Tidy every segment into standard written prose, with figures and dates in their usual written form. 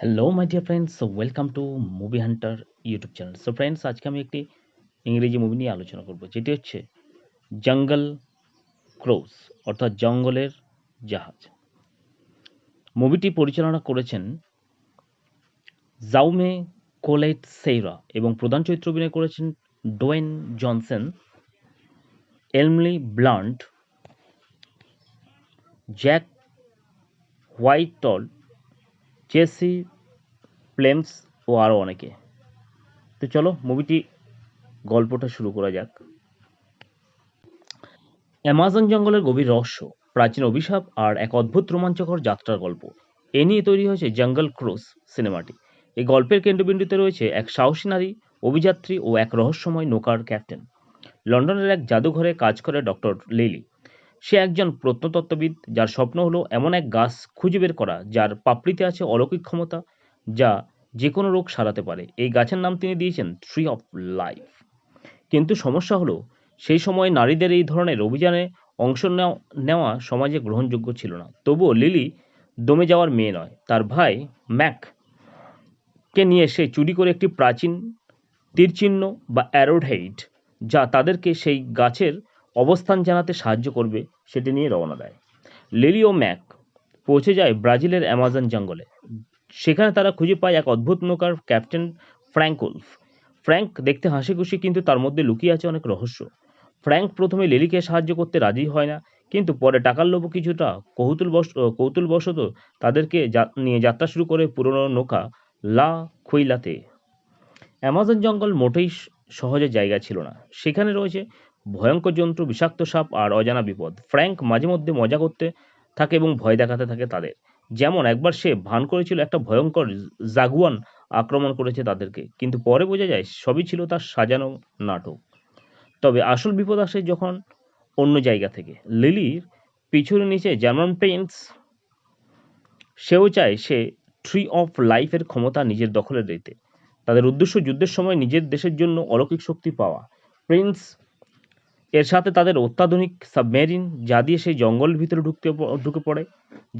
Hello my dear friends, welcome to movie Hunter YouTube channel. So friends, আজকে আমি একটি ইংরেজি মুভি নিয়ে আলোচনা করব, যেটি হচ্ছে জঙ্গল ক্রুজ, অর্থাৎ জঙ্গলের জাহাজ। মুভিটি পরিচালনা করেছেন জাউমে কোলেট সেইরা এবং প্রধান চরিত্রে অভিনয় করেছেন Dwayne Johnson, Emily Blunt, Jack Whitehall, Jesse Plemons ও আরও অনেকে। তো চলো মুভিটি গল্পটা শুরু করা যাক। অ্যামাজন জঙ্গলের গভীর রহস্য, প্রাচীন অভিশাপ আর এক অদ্ভুত রোমাঞ্চকর যাত্রার গল্প, এ নিয়ে তৈরি হয়েছে জঙ্গল ক্রুজ সিনেমাটি। এই গল্পের কেন্দ্রবিন্দুতে রয়েছে এক সাহসী নারী অভিযাত্রী ও এক রহস্যময় নৌকার ক্যাপ্টেন। লন্ডনের এক জাদুঘরে কাজ করে ডক্টর লিলি। সে একজন প্রত্নতত্ত্ববিদ যার স্বপ্ন হলো এমন এক গাছ খুঁজে বের করা যার পাপড়িতে আছে অলৌকিক ক্ষমতা, যা যে কোনো রোগ সারাতে পারে। এই গাছের নাম তিনি দিয়েছেন ট্রি অফ লাইফ। কিন্তু সমস্যা হলো, সেই সময় নারীদের এই ধরনের অভিযানে অংশ নেওয়া সমাজে গ্রহণযোগ্য ছিল না। তবুও লিলি দমে যাওয়ার মেয়ে নয়। তার ভাই ম্যাককে নিয়ে সে চুরি করে একটি প্রাচীন তীরচিহ্ন বা অ্যারোহেইড, যা তাদেরকে সেই গাছের অবস্থান জানাতে সাহায্য করবে, সেটি নিয়ে রওনা দেয়। লিলি ও ম্যাক পৌঁছে যায় ব্রাজিলের অ্যামাজন জঙ্গলে। সেখানে তারা খুঁজে পায় এক অদ্ভুত নৌকার ক্যাপ্টেন ফ্র্যাঙ্ক উলফ। ফ্র্যাঙ্ক দেখতে হাসিখুশি, কিন্তু তার মধ্যে লুকিয়ে আছে অনেক রহস্য। ফ্র্যাঙ্ক প্রথমে লিলিকে সাহায্য করতে রাজি হয় না, কিন্তু পরে টাকার লোভে কিছুটা কৌতূহলবশত তাদেরকে নিয়ে যাত্রা শুরু করে পুরনো নৌকা লা খুইলাতে। অ্যামাজন জঙ্গল মোটেই সহজের জায়গা ছিল না। সেখানে রয়েছে ভয়ঙ্কর জন্তু, বিষাক্ত সাপ আর অজানা বিপদ। ফ্র্যাঙ্ক মাঝে মধ্যে মজা করতে থাকে এবং ভয় দেখাতে থাকে তাদের। যেমন একবার সে ভান করেছিল একটা ভয়ঙ্কর জাগুয়ান আক্রমণ করেছে তাদেরকে, কিন্তু পরে বোঝা যায় সবই ছিল তার সাজানো নাটক। তবে আসল বিপদ আসে যখন অন্য জায়গা থেকে। লিলির পিছুর নিচে জার্মান প্রিন্স, সেও চায় সে ট্রি অফ লাইফের ক্ষমতা নিজের দখলে নিতে। তাদের উদ্দেশ্য যুদ্ধের সময় নিজের দেশের জন্য অলৌকিক শক্তি পাওয়া। প্রিন্স এর সাথে তাদের অত্যাধুনিক সাবমেরিন, যা দিয়ে সেই জঙ্গলের ভিতরে ঢুকে পড়ে।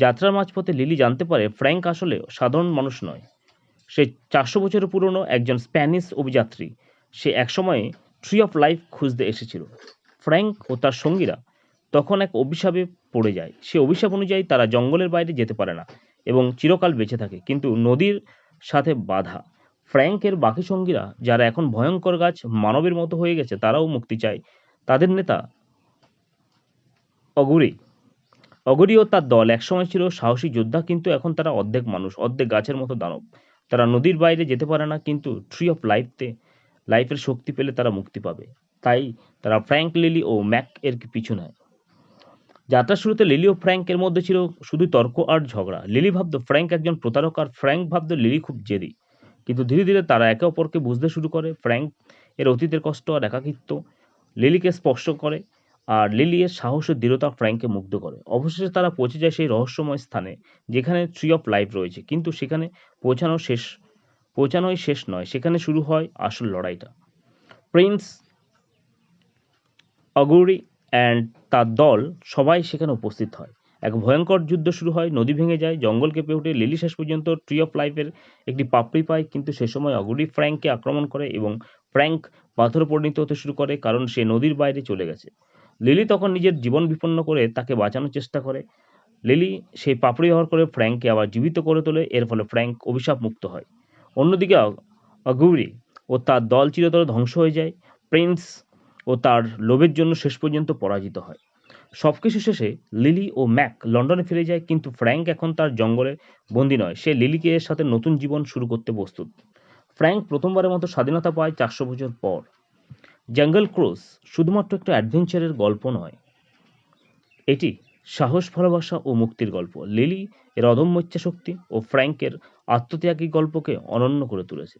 যাত্রার মাঝপথে লিলি জানতে পারে ফ্র্যাঙ্ক আসলে সাধারণ মানুষ নয়। সে 400 বছরের পুরনো একজন স্প্যানিশ অভিযাত্রী। সে একসময় ট্রি অফ লাইফ খুঁজতে এসেছিল। ফ্র্যাঙ্ক ও তার সঙ্গীরা তখন এক অভিশাপে পড়ে যায়। সে অভিশাপ অনুযায়ী তারা জঙ্গলের বাইরে যেতে পারে না এবং চিরকাল বেঁচে থাকে, কিন্তু নদীর সাথে বাধা। ফ্র্যাঙ্কের বাকি সঙ্গীরা, যারা এখন ভয়ঙ্কর গাছ মানবের মতো হয়ে গেছে, তারাও মুক্তি চায়। তাদের নেতা অগুরি অগরি ও তার দল একসময় ছিল সাহসী যোদ্ধা, কিন্তু এখন তারা অর্ধেক মানুষ, অর্ধেক গাছের মতো দানব। তারা নদীর বাইরে যেতে পারে না, কিন্তু ট্রি অফ লাইফের শক্তি পেলে তারা মুক্তি পাবে। তাই তারা ফ্র্যাঙ্ক, লিলি ও ম্যাক এর পিছু নেয়। যাত্রার শুরুতে লিলি ও ফ্র্যাঙ্কের মধ্যে ছিল শুধু তর্ক আর ঝগড়া। লিলি ভাবত ফ্র্যাঙ্ক একজন প্রতারক, আর ফ্র্যাঙ্ক ভাবত লিলি খুব জেদি। কিন্তু ধীরে ধীরে তারা একে অপরকে বুঝতে শুরু করে। ফ্র্যাঙ্ক এর অতীতের কষ্ট আর একাকিত্ব লিলিকে স্পর্শ করে, আর লিলি এর সাহস ও দৃঢ়তা ফ্র্যাঙ্ককে মুগ্ধ করে। অবশেষে তারা পৌঁছে যায় সেই রহস্যময় স্থানে যেখানে ট্রি অফ লাইফ রয়েছে, কিন্তু সেখানে পৌঁছানোই শেষ নয়। সেখানে শুরু হয় আসল লড়াইটা। প্রিন্স অগুরি অ্যান্ড তার দল সবাই সেখানে উপস্থিত হয়। এক ভয়ঙ্কর যুদ্ধ শুরু হয়, নদী ভেঙে যায়, জঙ্গল কেঁপে ওঠে। লিলি শেষ পর্যন্ত ট্রি অফ লাইফের একটি পাপড়ি পায়, কিন্তু সে সময় অগুরি ফ্র্যাঙ্ককে আক্রমণ করে এবং ফ্র্যাঙ্ক পাথরে পরিণত হতে শুরু করে, কারণ সে নদীর বাইরে চলে গেছে। লিলি তখন নিজের জীবন বিপন্ন করে তাকে বাঁচানোর চেষ্টা করে। লিলি সেই পাপড়ি ব্যবহার করে ফ্র্যাঙ্ককে আবার জীবিত করে তোলে। এর ফলে ফ্র্যাঙ্ক অভিশাপ মুক্ত হয়। অন্যদিকে অগুরি ও তার দল চিরতরে ধ্বংস হয়ে যায়। প্রিন্স ও তার লোভের জন্য শেষ পর্যন্ত পরাজিত হয়। সবকিছু শেষে লিলি ও ম্যাক লন্ডনে ফিরে যায়, কিন্তু ফ্র্যাঙ্ক এখন তার জঙ্গলে বন্দী নয়। সে লিলিকে এর সাথে নতুন জীবন শুরু করতে প্রস্তুত। ফ্র্যাঙ্ক প্রথমবারের মতো স্বাধীনতা পায় 400 বছর পর। জঙ্গল ক্রুজ শুধুমাত্র একটা অ্যাডভেঞ্চারের গল্প নয়, এটি সাহস, ভালোবাসা ও মুক্তির গল্প। লিলি এর অদম্য ইচ্ছাশক্তি ও ফ্র্যাঙ্কের আত্মত্যাগী গল্পকে অনন্য করে তুলেছে।